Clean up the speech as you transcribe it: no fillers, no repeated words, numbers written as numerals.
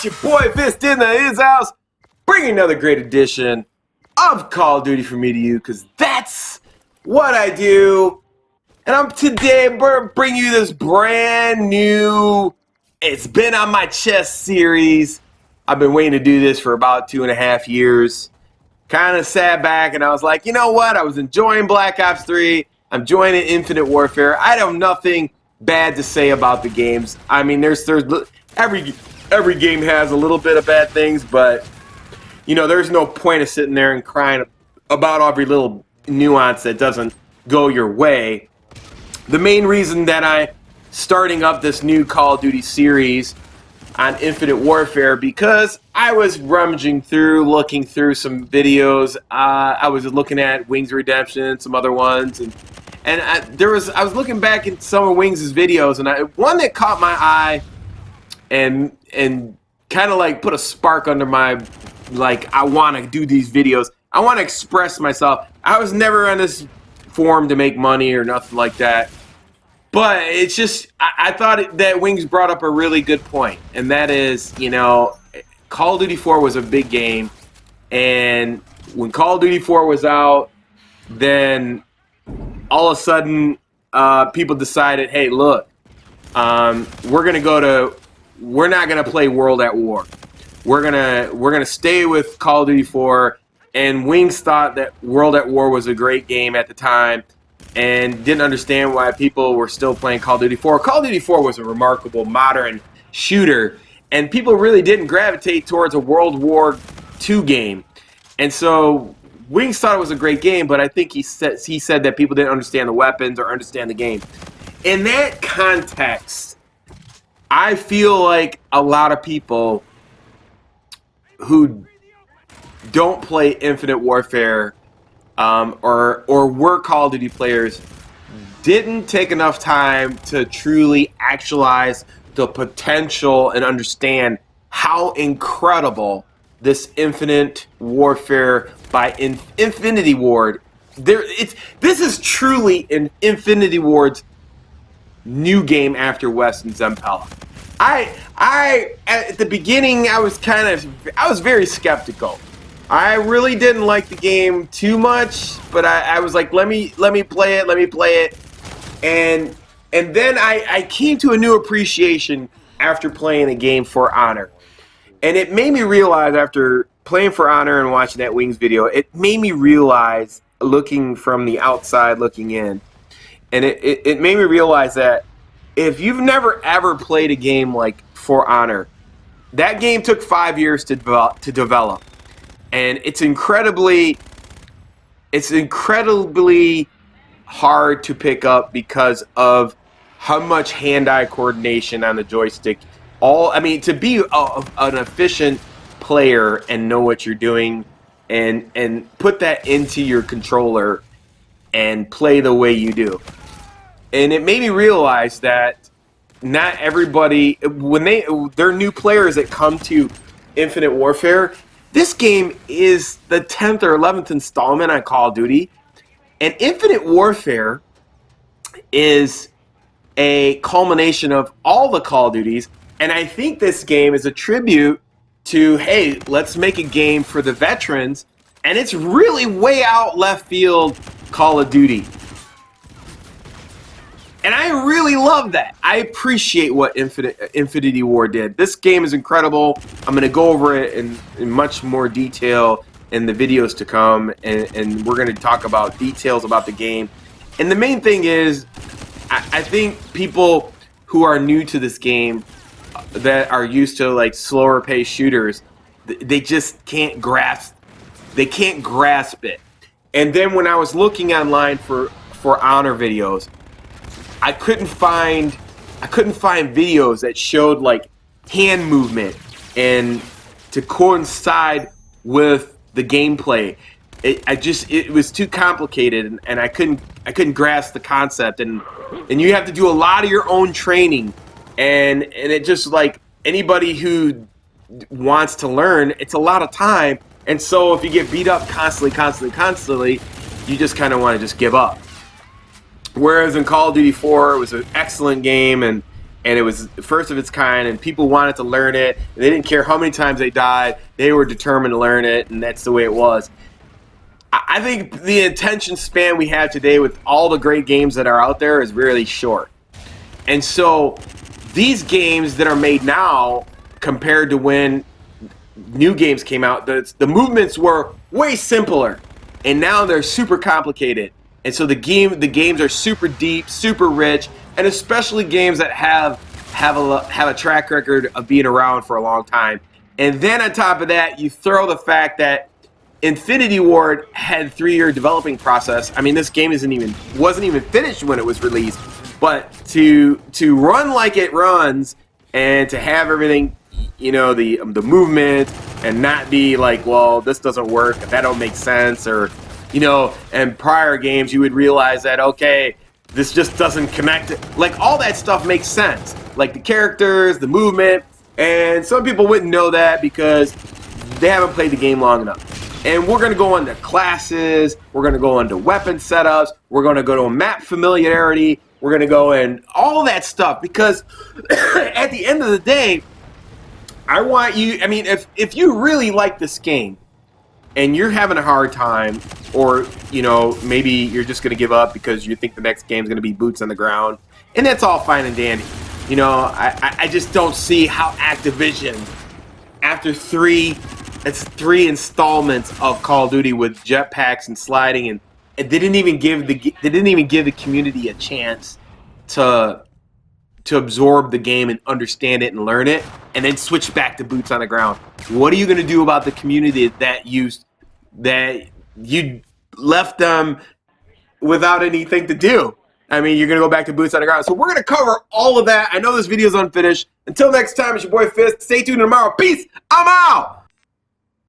It's your boy Fist in his house, bringing another great edition of Call of Duty from me to you, because that's what I do. And I'm today bring you this brand new It's Been on My Chest series. I've been waiting to do this for about 2.5 years. Kind of sat back and I was like, you know what? I was enjoying Black Ops 3. I'm enjoying Infinite Warfare. I have nothing bad to say about the games. I mean, there's every game has a little bit of bad things, but you know, there's no point of sitting there and crying about every little nuance that doesn't go your way. The main reason that I'm starting up this new Call of Duty series on Infinite Warfare, because I was rummaging through, looking through some videos. I was looking at Wings Redemption, some other ones, and I was looking back at some of Wings' videos, and one that caught my eye and kind of like put a spark under my, like, I want to do these videos. I want to express myself. I was never on this forum to make money or nothing like that. But it's just, I thought that Wings brought up a really good point. And that is, you know, Call of Duty 4 was a big game. And when Call of Duty 4 was out, then all of a sudden, people decided, hey, look, we're not gonna play World at War. We're gonna stay with Call of Duty 4. And Wings thought that World at War was a great game at the time, and didn't understand why people were still playing Call of Duty 4. Call of Duty 4 was a remarkable modern shooter, and people really didn't gravitate towards a World War II game. And so Wings thought it was a great game, but I think he said that people didn't understand the weapons or understand the game. In that context, I feel like a lot of people who don't play Infinite Warfare or were Call of Duty players didn't take enough time to truly actualize the potential and understand how incredible this Infinite Warfare by Infinity Ward. This is truly an Infinity Ward's new game after West and Zempella. I at the beginning I was very skeptical. I really didn't like the game too much, but I was like, let me play it, and then I came to a new appreciation after playing the game For Honor, and it made me realize, after playing For Honor and watching that Wings video, it made me realize, looking from the outside looking in, and it made me realize that if you've never ever played a game like For Honor, that game took 5 years to develop. And it's incredibly hard to pick up because of how much hand-eye coordination on the joystick. To be an efficient player and know what you're doing and put that into your controller and play the way you do. And it made me realize that not everybody, when they're new players that come to Infinite Warfare, this game is the 10th or 11th installment on Call of Duty, and Infinite Warfare is a culmination of all the Call of Duties, and I think this game is a tribute to, hey, let's make a game for the veterans, and it's really way out left field Call of Duty. And I really love that. I appreciate what Infinity War did. This game is incredible. I'm going to go over it in much more detail in the videos to come, and we're going to talk about details about the game. And the main thing is, I think people who are new to this game, that are used to like slower paced shooters, they just can't grasp. They can't grasp it. And then when I was looking online for Honor videos, I couldn't find videos that showed like hand movement and to coincide with the gameplay. It was too complicated, and I couldn't grasp the concept, and you have to do a lot of your own training, and it just, like, anybody who wants to learn, it's a lot of time, and so if you get beat up constantly, you just kind of want to just give up. Whereas in Call of Duty 4, it was an excellent game, and and it was the first of its kind, and people wanted to learn it, and they didn't care how many times they died. They were determined to learn it, and that's the way it was. I think the attention span we have today with all the great games that are out there is really short. And so these games that are made now compared to when new games came out, the movements were way simpler, and now they're super complicated. And so the games are super deep, super rich, and especially games that have a track record of being around for a long time. And then on top of that, you throw the fact that Infinity Ward had a 3-year developing process. I mean, this game wasn't even finished when it was released, but to run like it runs and to have everything, you know, the movement, and not be like, well, this doesn't work, that don't make sense, or, you know, and prior games you would realize that, okay, this just doesn't connect. Like, all that stuff makes sense, like the characters, the movement, and some people wouldn't know that because they haven't played the game long enough. And we're going to go into classes, we're going to go into weapon setups, we're going to go to map familiarity, we're going to go in all that stuff, because at the end of the day, I want you, I mean, if you really like this game and you're having a hard time, or, you know, maybe you're just going to give up because you think the next game's going to be boots on the ground, and that's all fine and dandy. You know, I just don't see how Activision, after three installments of Call of Duty with jetpacks and sliding, and they didn't even give the community a chance to absorb the game and understand it and learn it, and then switch back to boots on the ground. What are you going to do about the community that you left them without anything to do? I mean, you're going to go back to boots on the ground. So we're going to cover all of that. I know this video is unfinished. Until next time, it's your boy Fist. Stay tuned tomorrow. Peace. I'm out.